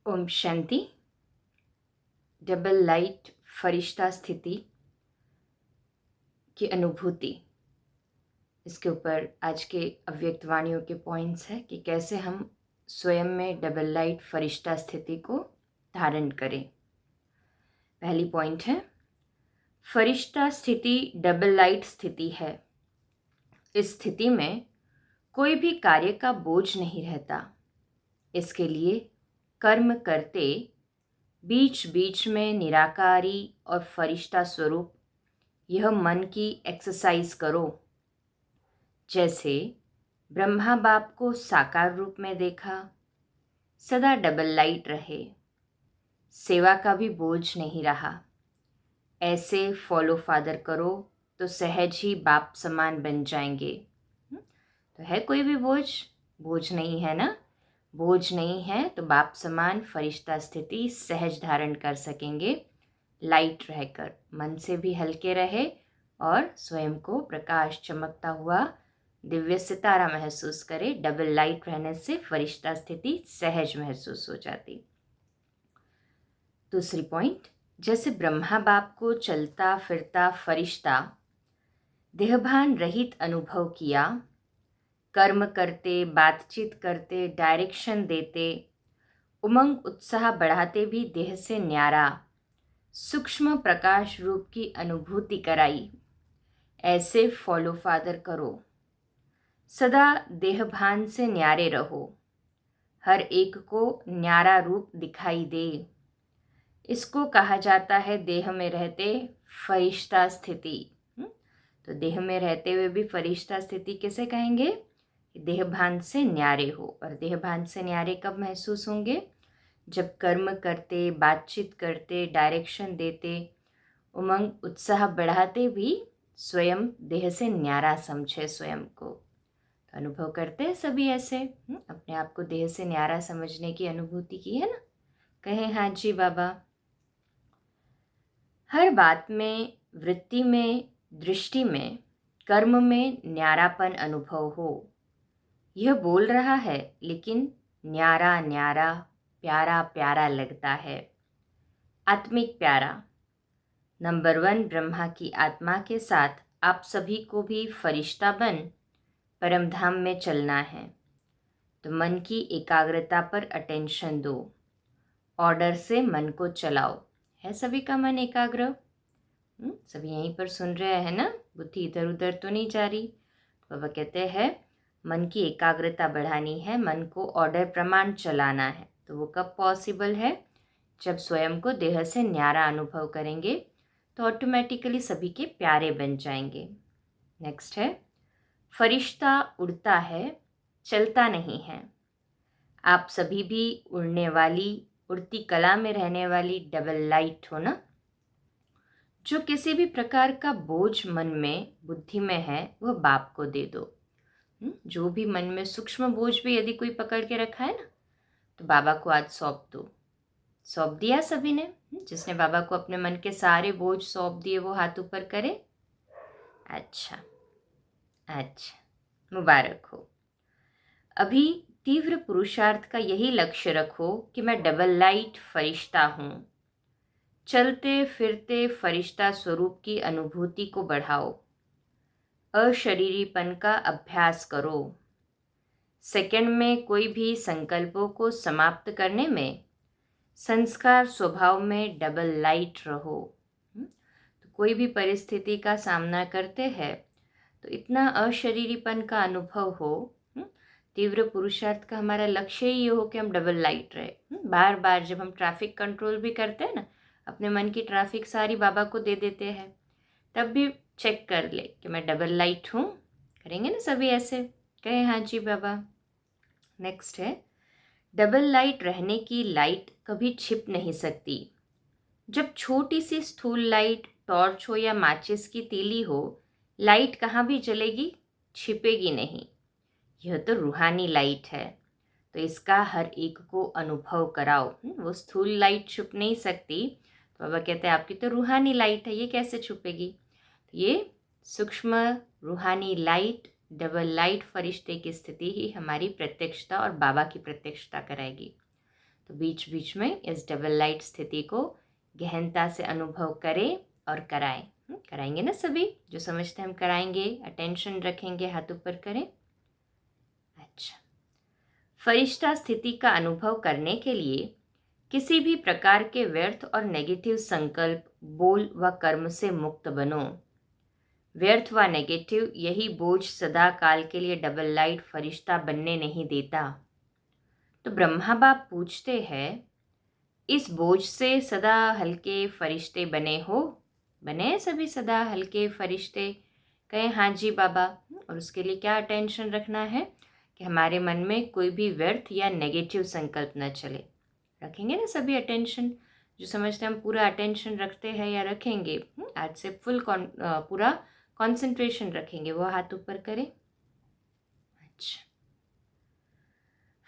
Om Shanti. Double light फरिश्ता स्थिति की अनुभूति, इसके ऊपर आज के अव्यक्त वाणियों के पॉइंट्स है कि कैसे हम स्वयं में डबल लाइट फरिश्ता स्थिति को धारण करें। पहली पॉइंट है, फरिश्ता स्थिति डबल लाइट स्थिति है। इस स्थिति में कोई भी कार्य का बोझ नहीं रहता। इसके लिए कर्म करते बीच बीच में निराकारी और फरिश्ता स्वरूप यह मन की एक्सरसाइज करो। जैसे ब्रह्मा बाप को साकार रूप में देखा, सदा डबल लाइट रहे, सेवा का भी बोझ नहीं रहा। ऐसे फॉलो फादर करो तो सहज ही बाप समान बन जाएंगे। तो है कोई भी बोझ? बोझ नहीं है ना। बोझ नहीं है तो बाप समान फरिश्ता स्थिति सहज धारण कर सकेंगे। लाइट रहकर मन से भी हल्के रहे और स्वयं को प्रकाश चमकता हुआ दिव्य सितारा महसूस करे। डबल लाइट रहने से फरिश्ता स्थिति सहज महसूस हो जाती। दूसरी पॉइंट, जैसे ब्रह्मा बाप को चलता फिरता फरिश्ता देहभान रहित अनुभव किया, कर्म करते, बातचीत करते, डायरेक्शन देते, उमंग उत्साह बढ़ाते भी देह से न्यारा सूक्ष्म प्रकाश रूप की अनुभूति कराई। ऐसे फॉलो फादर करो। सदा देहभान से न्यारे रहो, हर एक को न्यारा रूप दिखाई दे। इसको कहा जाता है देह में रहते फरिश्ता स्थिति। तो देह में रहते हुए भी फरिश्ता स्थिति किसे कहेंगे? देहभान से न्यारे हो। और देहभान से न्यारे कब महसूस होंगे? जब कर्म करते, बातचीत करते, डायरेक्शन देते, उमंग उत्साह बढ़ाते भी स्वयं देह से न्यारा समझे स्वयं को। तो अनुभव करते हैं सभी ऐसे अपने आप को देह से न्यारा समझने की अनुभूति की है ना। कहें हाँ जी बाबा। हर बात में, वृत्ति में, दृष्टि में, कर्म में न्यारापन अनुभव हो। यह बोल रहा है लेकिन न्यारा न्यारा, प्यारा प्यारा लगता है। आत्मिक प्यारा। नंबर 1 ब्रह्मा की आत्मा के साथ आप सभी को भी फरिश्ता बन परम धाम में चलना है। तो मन की एकाग्रता पर अटेंशन दो। ऑर्डर से मन को चलाओ। है सभी का मन एकाग्र? सभी यहीं पर सुन रहे हैं ना, बुद्धि इधर उधर तो नहीं जा रही। बाबा कहते हैं मन की एकाग्रता बढ़ानी है, मन को ऑर्डर प्रमाण चलाना है। तो वो कब पॉसिबल है? जब स्वयं को देह से न्यारा अनुभव करेंगे तो ऑटोमेटिकली सभी के प्यारे बन जाएंगे। नेक्स्ट है, फरिश्ता उड़ता है, चलता नहीं है। आप सभी भी उड़ने वाली, उड़ती कला में रहने वाली डबल लाइट हो ना। जो किसी भी प्रकार का बोझ मन में, बुद्धि में है, वह बाप को दे दो। जो भी मन में सूक्ष्म बोझ भी यदि कोई पकड़ के रखा है ना, तो बाबा को आज सौंप दो। सौंप दिया सभी ने? जिसने बाबा को अपने मन के सारे बोझ सौंप दिए वो हाथ ऊपर करे। अच्छा, मुबारक हो। अभी तीव्र पुरुषार्थ का यही लक्ष्य रखो कि मैं डबल लाइट फरिश्ता हूँ। चलते फिरते फरिश्ता स्वरूप की अनुभूति को बढ़ाओ। अशरीरीपन का अभ्यास करो। सेकंड में कोई भी संकल्पों को समाप्त करने में संस्कार स्वभाव में डबल लाइट रहो। तो कोई भी परिस्थिति का सामना करते हैं तो इतना अशरीरीपन का अनुभव हो। तीव्र पुरुषार्थ का हमारा लक्ष्य ही ये हो कि हम डबल लाइट रहे। बार बार जब हम ट्रैफिक कंट्रोल भी करते हैं ना, अपने मन की ट्रैफिक सारी बाबा को दे देते हैं, तब भी चेक कर ले कि मैं डबल लाइट हूँ। करेंगे ना सभी ऐसे? कहे हाँ जी बाबा। नेक्स्ट है, डबल लाइट रहने की लाइट कभी छिप नहीं सकती। जब छोटी सी स्थूल लाइट, टॉर्च हो या माचिस की तीली हो, लाइट कहाँ भी जलेगी, छिपेगी नहीं। यह तो रूहानी लाइट है, तो इसका हर एक को अनुभव कराओ। वो स्थूल लाइट छुप नहीं सकती। तो बाबा कहते हैं आपकी तो रूहानी लाइट है, ये कैसे छुपेगी? तो ये सूक्ष्म रूहानी लाइट, डबल लाइट फरिश्ते की स्थिति ही हमारी प्रत्यक्षता और बाबा की प्रत्यक्षता कराएगी। तो बीच बीच में इस डबल लाइट स्थिति को गहनता से अनुभव करें और कराएं। कराएंगे ना सभी? जो समझते हैं हम कराएंगे, अटेंशन रखेंगे, हाथ ऊपर करें। अच्छा, फरिश्ता स्थिति का अनुभव करने के लिए किसी भी प्रकार के व्यर्थ और नेगेटिव संकल्प, बोल व कर्म से मुक्त बनो। व्यर्थ व नेगेटिव यही बोझ सदा काल के लिए डबल लाइट फरिश्ता बनने नहीं देता। तो ब्रह्मा बाप पूछते हैं, इस बोझ से सदा हल्के फरिश्ते बने हो? बने सभी सदा हल्के फरिश्ते? कहें हाँ जी बाबा। और उसके लिए क्या अटेंशन रखना है कि हमारे मन में कोई भी व्यर्थ या नेगेटिव संकल्प न चले। रखेंगे ना सभी अटेंशन? जो समझते हैं हम पूरा अटेंशन रखते हैं या रखेंगे, आज से पूरा कंसंट्रेशन रखेंगे, वो हाथ ऊपर करें। अच्छा,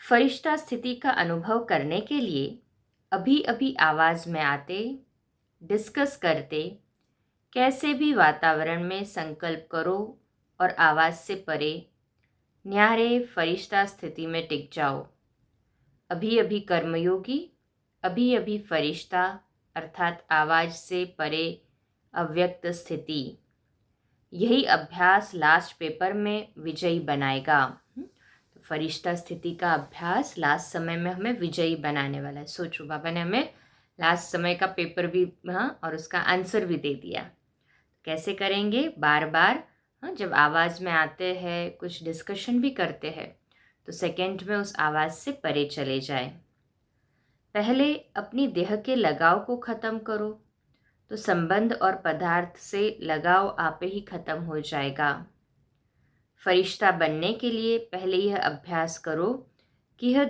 फरिश्ता स्थिति का अनुभव करने के लिए अभी अभी आवाज में आते, डिस्कस करते, कैसे भी वातावरण में संकल्प करो और आवाज से परे न्यारे फरिश्ता स्थिति में टिक जाओ। अभी अभी कर्मयोगी, अभी अभी फरिश्ता, अर्थात आवाज से परे अव्यक्त स्थिति। यही अभ्यास लास्ट पेपर में विजयी बनाएगा। तो फरिश्ता स्थिति का अभ्यास लास्ट समय में हमें विजयी बनाने वाला है। सोचो, बाबा ने हमें लास्ट समय का पेपर भी और उसका आंसर भी दे दिया। कैसे करेंगे? बार बार जब आवाज़ में आते हैं, कुछ डिस्कशन भी करते हैं, तो सेकंड में उस आवाज़ से परे चले जाए। पहले अपनी देह के लगाव को ख़त्म करो, तो संबंध और पदार्थ से लगाव आपे ही ख़त्म हो जाएगा। फरिश्ता बनने के लिए पहले यह अभ्यास करो कि यह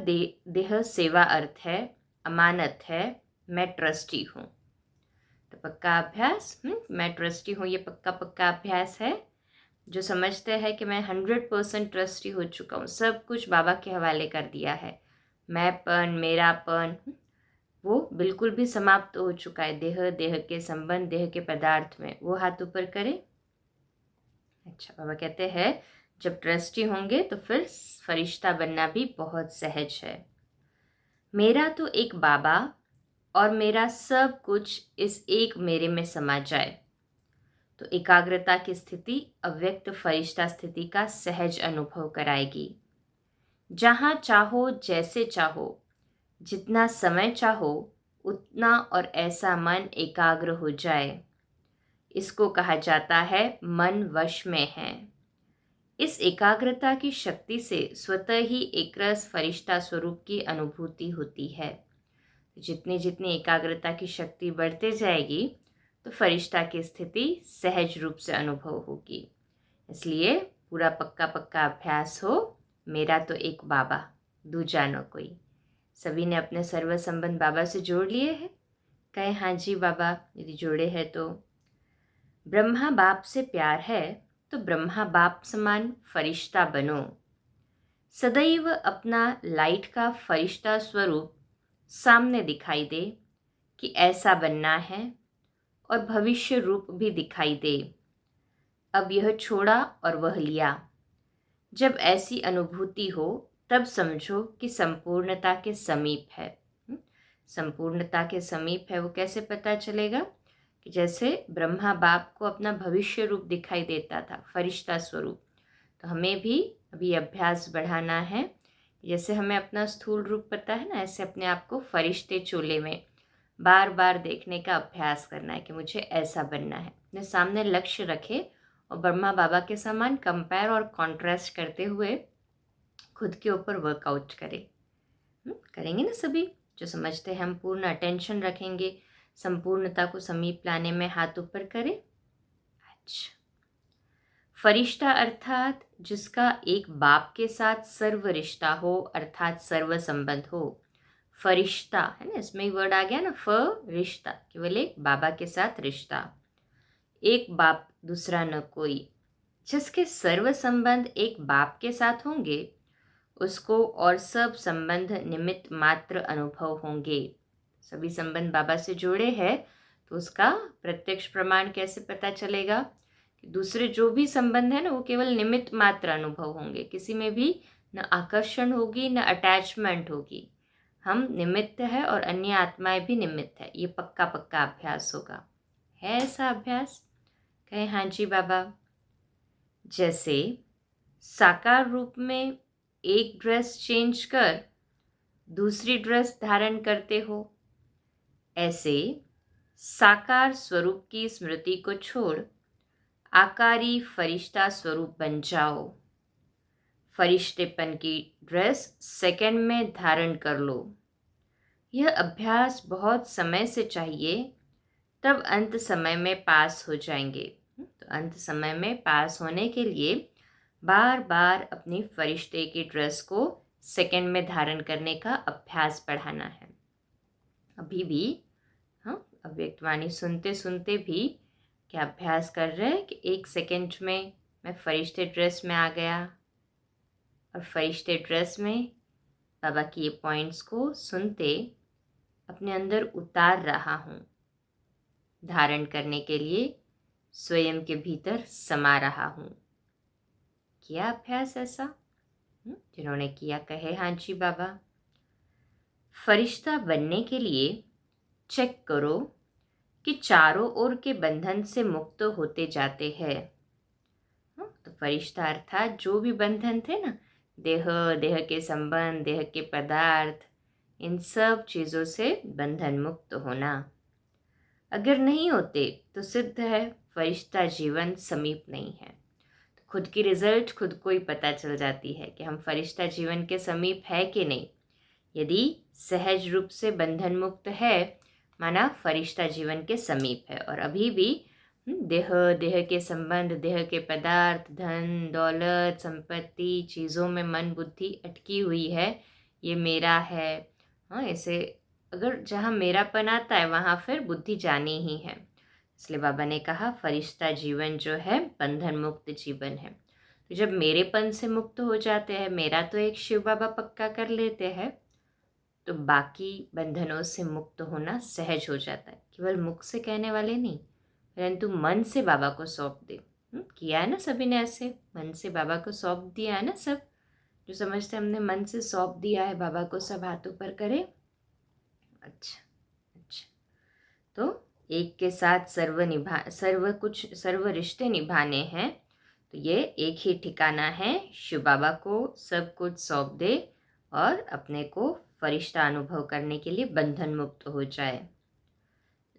देह सेवा अर्थ है, अमानत है, मैं ट्रस्टी हूँ। तो पक्का अभ्यास, मैं ट्रस्टी हूँ, ये पक्का अभ्यास है। जो समझते हैं कि मैं 100% ट्रस्टी हो चुका हूँ, सब कुछ बाबा के हवाले कर दिया है, मैंपन, मेरापन वो बिल्कुल भी समाप्त हो चुका है देह के संबंध, देह के पदार्थ में, वो हाथ ऊपर करें। अच्छा, बाबा कहते हैं जब ट्रस्टी होंगे तो फिर फरिश्ता बनना भी बहुत सहज है। मेरा तो एक बाबा और मेरा सब कुछ इस एक मेरे में समा जाए, तो एकाग्रता की स्थिति अव्यक्त फरिश्ता स्थिति का सहज अनुभव कराएगी। जहाँ चाहो, जैसे चाहो, जितना समय चाहो, उतना और ऐसा मन एकाग्र हो जाए। इसको कहा जाता है मन वश में है। इस एकाग्रता की शक्ति से स्वतः ही एकरस फरिश्ता स्वरूप की अनुभूति होती है। जितनी जितनी एकाग्रता की शक्ति बढ़ते जाएगी तो फरिश्ता की स्थिति सहज रूप से अनुभव होगी। इसलिए पूरा पक्का अभ्यास हो, मेरा तो एक बाबा, दूजा न कोई। सभी ने अपने सर्व संबंध बाबा से जोड़ लिए हैं? कहें हाँ जी बाबा। यदि जोड़े हैं तो ब्रह्मा बाप से प्यार है तो ब्रह्मा बाप समान फरिश्ता बनो। सदैव अपना लाइट का फरिश्ता स्वरूप सामने दिखाई दे कि ऐसा बनना है, और भविष्य रूप भी दिखाई दे। अब यह छोड़ा और वह लिया। जब ऐसी अनुभूति हो तब समझो कि संपूर्णता के समीप है। संपूर्णता के समीप है वो कैसे पता चलेगा? कि जैसे ब्रह्मा बाप को अपना भविष्य रूप दिखाई देता था, फरिश्ता स्वरूप, तो हमें भी अभी अभ्यास बढ़ाना है। जैसे हमें अपना स्थूल रूप पता है ना, ऐसे अपने आप को फरिश्ते चोले में बार बार देखने का अभ्यास करना है कि मुझे ऐसा बनना है। अपने सामने लक्ष्य रखे और ब्रह्मा बाबा के समान कंपेयर और कॉन्ट्रास्ट करते हुए खुद के ऊपर वर्कआउट करें। करेंगे ना सभी? जो समझते हैं हम पूर्ण अटेंशन रखेंगे, संपूर्णता को समीप लाने में हाथ ऊपर करें। अच्छा, फरिश्ता अर्थात जिसका एक बाप के साथ सर्व रिश्ता हो, अर्थात सर्व संबंध हो। फरिश्ता है ना, इसमें ही वर्ड आ गया ना, रिश्ता, केवल एक बाबा के साथ रिश्ता, एक बाप दूसरा न कोई। जिसके सर्व संबंध एक बाप के साथ होंगे उसको और सब संबंध निमित्त मात्र अनुभव होंगे। सभी संबंध बाबा से जुड़े हैं तो उसका प्रत्यक्ष प्रमाण कैसे पता चलेगा? कि दूसरे जो भी संबंध है ना वो केवल निमित्त मात्र अनुभव होंगे, किसी में भी न आकर्षण होगी न अटैचमेंट होगी। हम निमित्त है और अन्य आत्माएं भी निमित्त है। ये पक्का पक्का अभ्यास होगा। है ऐसा अभ्यास? कहे हाँ जी बाबा। जैसे साकार रूप में एक ड्रेस चेंज कर दूसरी ड्रेस धारण करते हो, ऐसे साकार स्वरूप की स्मृति को छोड़ आकारी फरिश्ता स्वरूप बन जाओ। फरिश्तेपन की ड्रेस सेकंड में धारण कर लो। यह अभ्यास बहुत समय से चाहिए, तब अंत समय में पास हो जाएंगे। तो अंत समय में पास होने के लिए बार बार अपनी फरिश्ते की ड्रेस को सेकंड में धारण करने का अभ्यास बढ़ाना है। अभी भी अव्यक्तवाणी सुनते सुनते भी क्या अभ्यास कर रहे हैं कि एक सेकंड में मैं फरिश्ते ड्रेस में आ गया और फरिश्ते ड्रेस में बाबा की ये पॉइंट्स को सुनते अपने अंदर उतार रहा हूँ, धारण करने के लिए स्वयं के भीतर समा रहा हूँ। किया अभ्यास ऐसा? जिन्होंने किया कहे हाँ जी बाबा। फरिश्ता बनने के लिए चेक करो कि चारों ओर के बंधन से मुक्त होते जाते हैं। तो फरिश्ता अर्थात जो भी बंधन थे ना, देह, देह के संबंध, देह के पदार्थ, इन सब चीज़ों से बंधन मुक्त होना। अगर नहीं होते तो सिद्ध है फरिश्ता जीवन समीप नहीं है। तो खुद की रिजल्ट खुद को ही पता चल जाती है कि हम फरिश्ता जीवन के समीप है कि नहीं। यदि सहज रूप से बंधन मुक्त है, माना फरिश्ता जीवन के समीप है, और अभी भी देह, देह के संबंध, देह के पदार्थ, धन दौलत, संपत्ति, चीज़ों में मन बुद्धि अटकी हुई है, ये मेरा है। ऐसे अगर जहाँ मेरापन आता है वहाँ फिर बुद्धि जानी ही है। इसलिए बाबा ने कहा फरिश्ता जीवन जो है बंधन मुक्त जीवन है। तो जब मेरेपन से मुक्त हो जाते हैं, मेरा तो एक शिव बाबा पक्का कर लेते हैं, तो बाकी बंधनों से मुक्त होना सहज हो जाता है। केवल मुख से कहने वाले नहीं, परंतु मन से बाबा को सौंप दे। किया है ना सभी ने, ऐसे मन से बाबा को सौंप दिया है ना सब। जो समझते हमने मन से सौंप दिया है बाबा को, सब हाथों पर करे। अच्छा, तो एक के साथ सर्व रिश्ते निभाने हैं, तो ये एक ही ठिकाना है, शिव बाबा को सब कुछ सौंप दे और अपने को फरिश्ता अनुभव करने के लिए बंधन मुक्त हो जाए।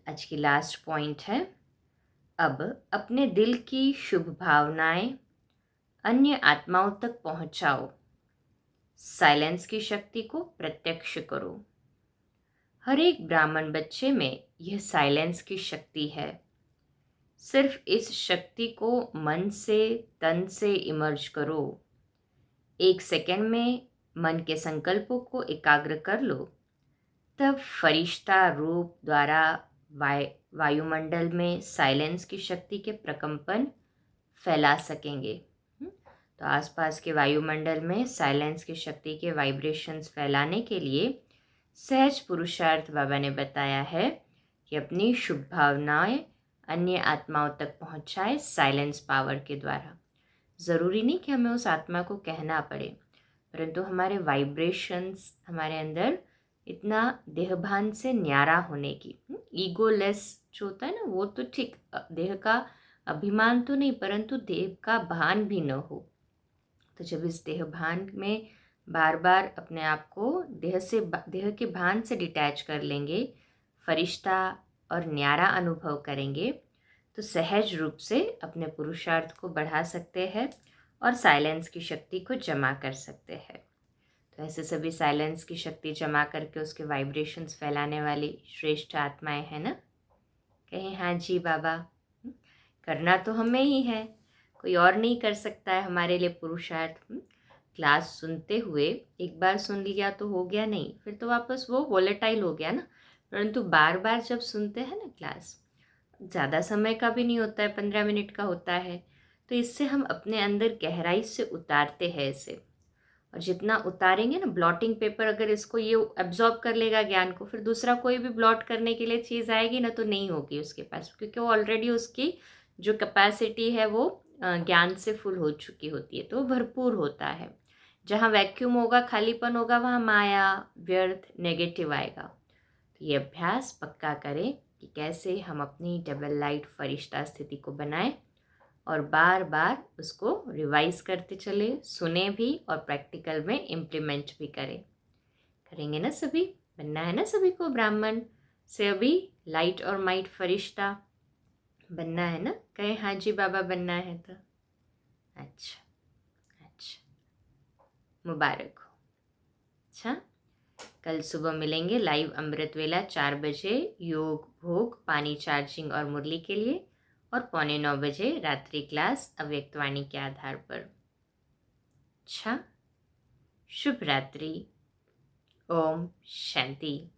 आज की लास्ट पॉइंट है, अब अपने दिल की शुभ भावनाएं अन्य आत्माओं तक पहुंचाओ। साइलेंस की शक्ति को प्रत्यक्ष करो। हर एक ब्राह्मण बच्चे में यह साइलेंस की शक्ति है। सिर्फ इस शक्ति को मन से, तन से इमर्ज करो। एक सेकंड में मन के संकल्पों को एकाग्र कर लो, तब फरिश्ता रूप द्वारा वायुमंडल में साइलेंस की शक्ति के प्रकंपन फैला सकेंगे। तो आसपास के वायुमंडल में साइलेंस की शक्ति के वाइब्रेशंस फैलाने के लिए सहज पुरुषार्थ बाबा ने बताया है कि अपनी शुभ भावनाएं अन्य आत्माओं तक पहुंचाए साइलेंस पावर के द्वारा। ज़रूरी नहीं कि हमें उस आत्मा को कहना पड़े, परंतु हमारे वाइब्रेशंस हमारे अंदर इतना देहभान से न्यारा होने की, ईगोलेस जो होता है ना, वो तो ठीक, देह का अभिमान तो नहीं, परंतु देह का भान भी न हो। तो जब इस देह भान में बार बार अपने आप को देह के भान से डिटैच कर लेंगे, फरिश्ता और न्यारा अनुभव करेंगे, तो सहज रूप से अपने पुरुषार्थ को बढ़ा सकते हैं और साइलेंस की शक्ति को जमा कर सकते हैं। तो ऐसे सभी साइलेंस की शक्ति जमा करके उसके वाइब्रेशंस फैलाने वाली श्रेष्ठ आत्माएं हैं ना। कहें हाँ जी बाबा। करना तो हमें ही है, कोई और नहीं कर सकता है हमारे लिए पुरुषार्थ। क्लास सुनते हुए एक बार सुन लिया तो हो गया नहीं, फिर तो वापस वो वोलेटाइल हो गया ना। परंतु बार बार जब सुनते हैं ना क्लास, ज़्यादा समय का भी नहीं होता है, 15 मिनट का होता है, तो इससे हम अपने अंदर गहराई से उतारते हैं इसे। और जितना उतारेंगे ना, ब्लॉटिंग पेपर अगर इसको ये एब्जॉर्ब कर लेगा ज्ञान को, फिर दूसरा कोई भी ब्लॉट करने के लिए चीज़ आएगी ना, तो नहीं होगी उसके पास, क्योंकि वो ऑलरेडी उसकी जो कैपेसिटी है वो ज्ञान से फुल हो चुकी होती है, तो भरपूर होता है। जहाँ वैक्यूम होगा, खालीपन होगा, वहाँ माया, व्यर्थ, नेगेटिव आएगा। तो ये अभ्यास पक्का करें कि कैसे हम अपनी डबल लाइट फरिश्ता स्थिति को बनाएं और बार बार उसको रिवाइज करते चले, सुने भी और प्रैक्टिकल में इम्प्लीमेंट भी करें। करेंगे ना सभी? बनना है ना सभी को ब्राह्मण से अभी लाइट और माइट फरिश्ता बनना है ना? कहे हाँ जी बाबा बनना है तो अच्छा, मुबारक हो। अच्छा, कल सुबह मिलेंगे लाइव अमृत वेला 4 बजे योग भोग पानी चार्जिंग और मुरली के लिए, और 8:45 बजे रात्रि क्लास अव्यक्तवाणी के आधार पर। अच्छा, शुभ रात्रि। ओम शांति।